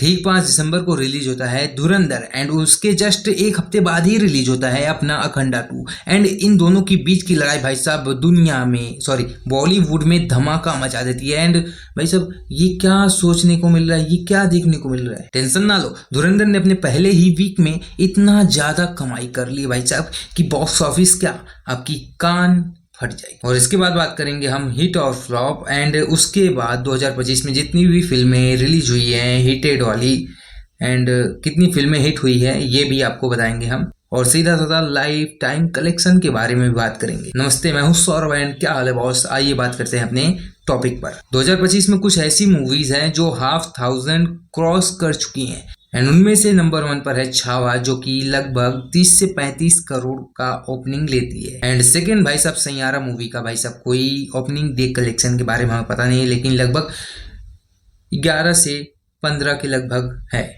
ठीक 5 दिसंबर को रिलीज होता है धुरंधर एंड उसके जस्ट एक हफ्ते बाद ही रिलीज होता है अपना अखंडा 2। एंड इन दोनों की बीच की लड़ाई भाई साहब दुनिया में बॉलीवुड में धमाका मचा देती है। एंड भाई साहब ये क्या सोचने को मिल रहा है, ये क्या देखने को मिल रहा है। टेंशन ना लो, धुरंधर ने अपने पहले ही वीक में इतना ज्यादा कमाई कर ली भाई साहब कि बॉक्स ऑफिस क्या आपकी कान फट जाएगी। और इसके बाद बात करेंगे हम हिट और फ्लॉप एंड उसके बाद 2025 में जितनी भी फिल्में रिलीज हुई हैं हिटेड वाली एंड कितनी फिल्में हिट हुई है ये भी आपको बताएंगे हम। और सीधा साधा लाइफ टाइम कलेक्शन के बारे में भी बात करेंगे। नमस्ते, मैं हूं सौरभ एंड क्या हाल है बॉस। आइए बात करते हैं अपने टॉपिक पर। 2025 में कुछ ऐसी मूवीज हैं जो 500,000 क्रॉस कर चुकी हैं एंड उनमें से नंबर 1 पर है छावा जो कि लगभग 30 से 35 करोड़ का ओपनिंग लेती है। एंड सेकंड भाई साहब सैयारा मूवी का भाई साहब कोई ओपनिंग डे कलेक्शन के बारे में हमें पता नहीं है, लेकिन लगभग 11 से 15 के लगभग है।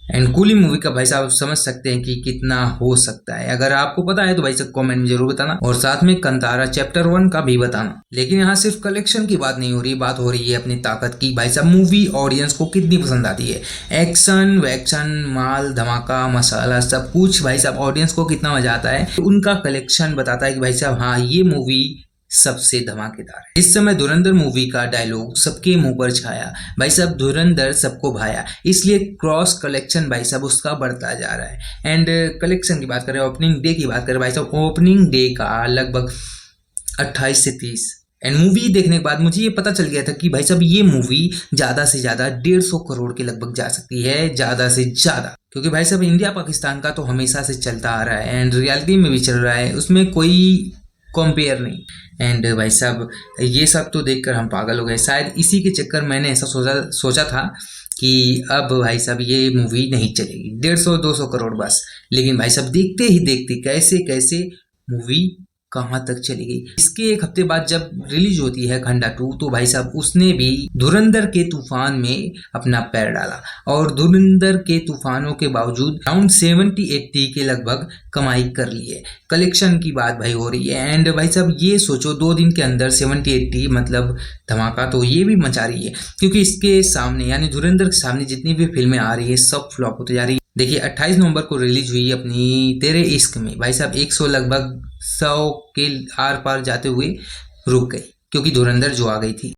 एंड कूली मूवी का भाई साहब समझ सकते हैं कि कितना हो सकता है। अगर आपको पता है तो भाई साहब कमेंट में जरूर बताना और साथ में कंतारा चैप्टर 1 का भी बताना। लेकिन यहाँ सिर्फ कलेक्शन की बात नहीं हो रही, बात हो रही है अपनी ताकत की। भाई साहब मूवी ऑडियंस को कितनी पसंद आती है, एक्शन वैक्शन माल धमाका मसाला सब कुछ भाई साहब ऑडियंस को कितना मजा आता है उनका कलेक्शन बताता है कि भाई साहब हाँ ये मूवी सबसे धमाकेदार है। इस समय धुरंधर मूवी का डायलॉग सबके मुंह पर छाया, भाई साहब धुरंधर सबको भाया, इसलिए क्रॉस कलेक्शन भाई साहब उसका बढ़ता जा रहा है। एंड कलेक्शन की बात करें, ओपनिंग डे की बात करें भाई साहब, ओपनिंग डे का लगभग 28 से 30। एंड मूवी देखने के बाद मुझे ये पता चल गया था कि भाई साहब ये मूवी ज्यादा से ज्यादा 150 करोड़ के लगभग जा सकती है, ज्यादा से ज्यादा। क्योंकि भाई साहब इंडिया पाकिस्तान का तो हमेशा से चलता आ रहा है एंड रियलिटी में भी चल रहा है, उसमें कोई कंपेयर नहीं। एंड भाई साहब ये सब तो देखकर हम पागल हो गए। शायद इसी के चक्कर मैंने ऐसा सोचा था कि अब भाई साहब ये मूवी नहीं चलेगी, 150-200 करोड़ बस। लेकिन भाई साहब देखते ही देखते कैसे कैसे मूवी कहाँ तक चली गई। इसके एक हफ्ते बाद जब रिलीज होती है खंडा 2 तो भाई साहब उसने भी धुरंधर के तूफान में अपना पैर डाला और धुरंधर के तूफानों के बावजूद अराउंड 70-80 के लगभग कमाई कर ली है। कलेक्शन की बात भाई हो रही है एंड भाई साहब ये सोचो 2 दिन के अंदर 70-80 मतलब धमाका तो ये भी मचा रही है। क्योंकि इसके सामने यानी धुरंधर के सामने जितनी भी फिल्में आ रही है सब फ्लॉप होती जा रही है। देखिए 28 नवंबर को रिलीज हुई अपनी तेरे इश्क में भाई साहब 100 लगभग 100 के आर पार जाते हुए रुक गई क्योंकि धुरंधर जो आ गई थी।